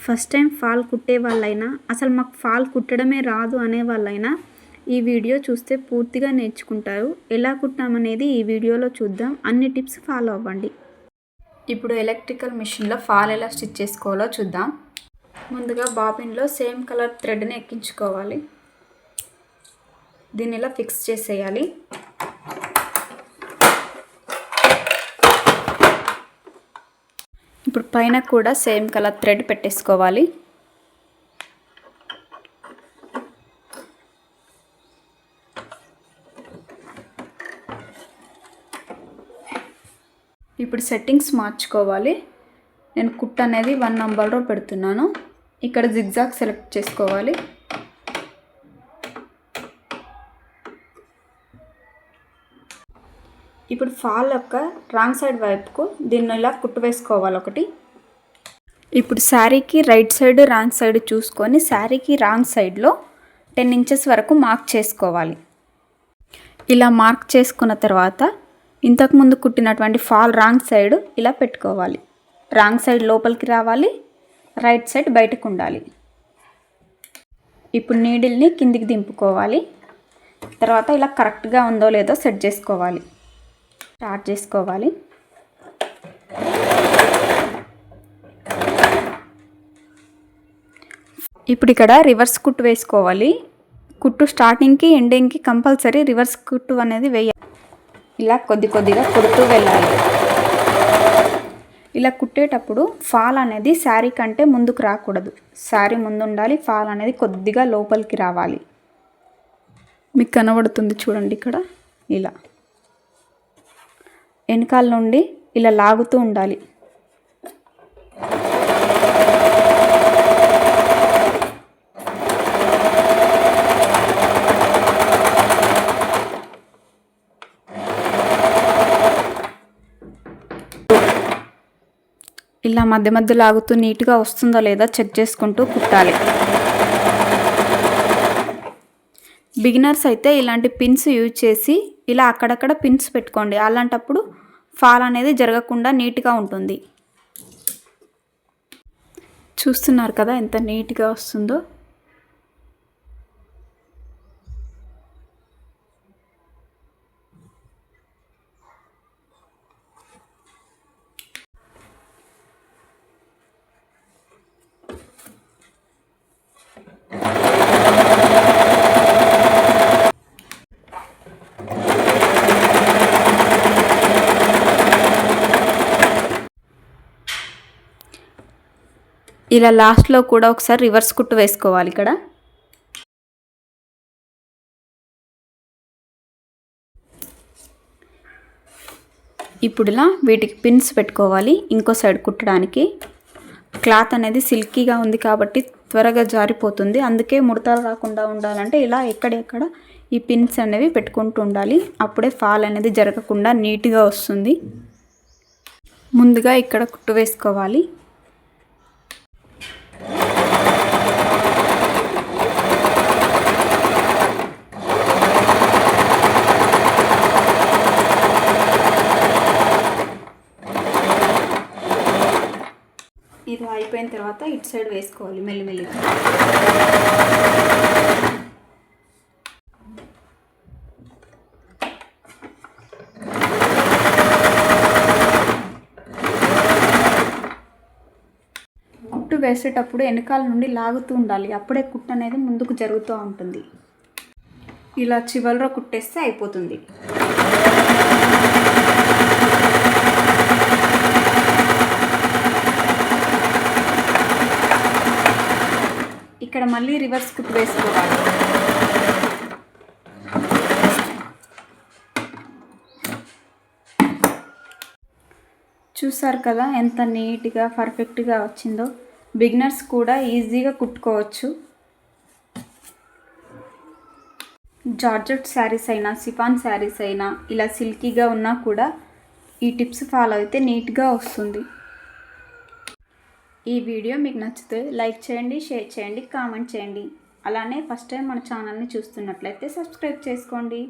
First time fall కుట్టే వాళ్ళైనా అసలు మాకు ఫాల్ కుట్టడమే రాదు అనే వాళ్ళైనా ఈ వీడియో చూస్తే పూర్తిగా నేర్చుకుంటారు. ఎలా కుట్టామనేది ఈ వీడియోలో చూద్దాం. అన్ని టిప్స్ ఫాలో అవ్వండి. ఇప్పుడు ఎలక్ట్రికల్ మిషన్లో ఫాల్ ఎలా స్టిచ్ చేసుకోవాలో చూద్దాం. ముందుగా బాబిన్లో సేమ్ కలర్ థ్రెడ్ని ఎక్కించుకోవాలి. దీన్ని ఇలా ఫిక్స్ చేసేయాలి. ఇప్పుడు పైన కూడా సేమ్ కలర్ థ్రెడ్ పెట్టేసుకోవాలి. ఇప్పుడు సెట్టింగ్స్ మార్చుకోవాలి. నేను కుట్ అనేది 1 నెంబర్లో పెడుతున్నాను. ఇక్కడ జిగ్జాగ్ సెలెక్ట్ చేసుకోవాలి. ఇప్పుడు ఫాల్ యొక్క రాంగ్ సైడ్ వైపుకు దీన్ని ఇలా కుట్టు వేసుకోవాలి ఒకటి. ఇప్పుడు శారీకి రైట్ సైడ్ రాంగ్ సైడ్ చూసుకొని శారీకి రాంగ్ సైడ్లో 10 ఇంచెస్ వరకు మార్క్ చేసుకోవాలి. ఇలా మార్క్ చేసుకున్న తర్వాత ఇంతకుముందు కుట్టినటువంటి ఫాల్ రాంగ్ సైడ్ ఇలా పెట్టుకోవాలి. రాంగ్ సైడ్ లోపలికి రావాలి, రైట్ సైడ్ బయటకు ఉండాలి. ఇప్పుడు నీడిల్ని కిందికి దింపుకోవాలి. తర్వాత ఇలా కరెక్ట్గా ఉందో లేదో సెట్ చేసుకోవాలి. స్టార్ట్ చేసుకోవాలి. ఇప్పుడు ఇక్కడ రివర్స్ కుట్టు వేసుకోవాలి. కుట్టు స్టార్టింగ్కి ఎండింగ్కి కంపల్సరీ రివర్స్ కుట్టు అనేది వేయాలి. ఇలా కొద్దిగా కుడుతూ వెళ్ళాలి. ఇలా కుట్టేటప్పుడు ఫాల్ అనేది శారీ కంటే ముందుకు రాకూడదు. శారీ ముందు ఉండాలి, ఫాల్ అనేది కొద్దిగా లోపలికి రావాలి. మీకు కనబడుతుంది చూడండి ఇక్కడ. ఇలా వెనకాల నుండి ఇలా లాగుతూ ఉండాలి. ఇలా మధ్య మధ్య లాగుతూ నీట్గా వస్తుందో లేదో చెక్ చేసుకుంటూ కుట్టాలి. బిగినర్స్ అయితే ఇలాంటి పిన్స్ యూజ్ చేసి ఇలా అక్కడక్కడ పిన్స్ పెట్టుకోండి. అలాంటప్పుడు ఫాల్ అనేది జరగకుండా నీట్గా ఉంటుంది. చూస్తున్నారు కదా ఎంత నీట్గా వస్తుందో. ఇలా లాస్ట్లో కూడా ఒకసారి రివర్స్ కుట్టు వేసుకోవాలి. ఇక్కడ ఇప్పుడు ఇలా వీటికి పిన్స్ పెట్టుకోవాలి. ఇంకో సైడ్ కుట్టడానికి క్లాత్ అనేది సిల్కీగా ఉంది కాబట్టి త్వరగా జారిపోతుంది. అందుకే ముడతలు రాకుండా ఉండాలంటే ఇలా ఎక్కడెక్కడ ఈ పిన్స్ అనేవి పెట్టుకుంటూ ఉండాలి. అప్పుడే ఫాల్ అనేది జరగకుండా నీట్గా వస్తుంది. ముందుగా ఇక్కడ కుట్టు వేసుకోవాలి. ఇది అయిపోయిన తర్వాత ఇటు సైడ్ వేసుకోవాలి మెల్లిమెల్లిగా. కుట్టు వేసేటప్పుడు వెనకాల నుండి లాగుతూ ఉండాలి. అప్పుడే కుట్టు అనేది ముందుకు జరుగుతూ ఉంటుంది. ఇలా చివరిలో కుట్టేస్తే అయిపోతుంది. ఇక్కడ మళ్ళీ రివర్స్ కుట్టు వేసుకోవాలి. చూసారు కదా ఎంత నీట్గా పర్ఫెక్ట్గా వచ్చిందో. బిగినర్స్ కూడా ఈజీగా కుట్టుకోవచ్చు. జార్జెట్ శారీస్ అయినా సిఫాన్ శారీస్ అయినా ఇలా సిల్కీగా ఉన్నా కూడా ఈ టిప్స్ ఫాలో అయితే నీట్గా వస్తుంది. ఈ వీడియో మీకు నచ్చితే లైక్ చేయండి, షేర్ చేయండి, కామెంట్ చేయండి. అలానే ఫస్ట్ టైం మన ఛానల్ని చూస్తున్నట్లయితే సబ్స్క్రైబ్ చేసుకోండి.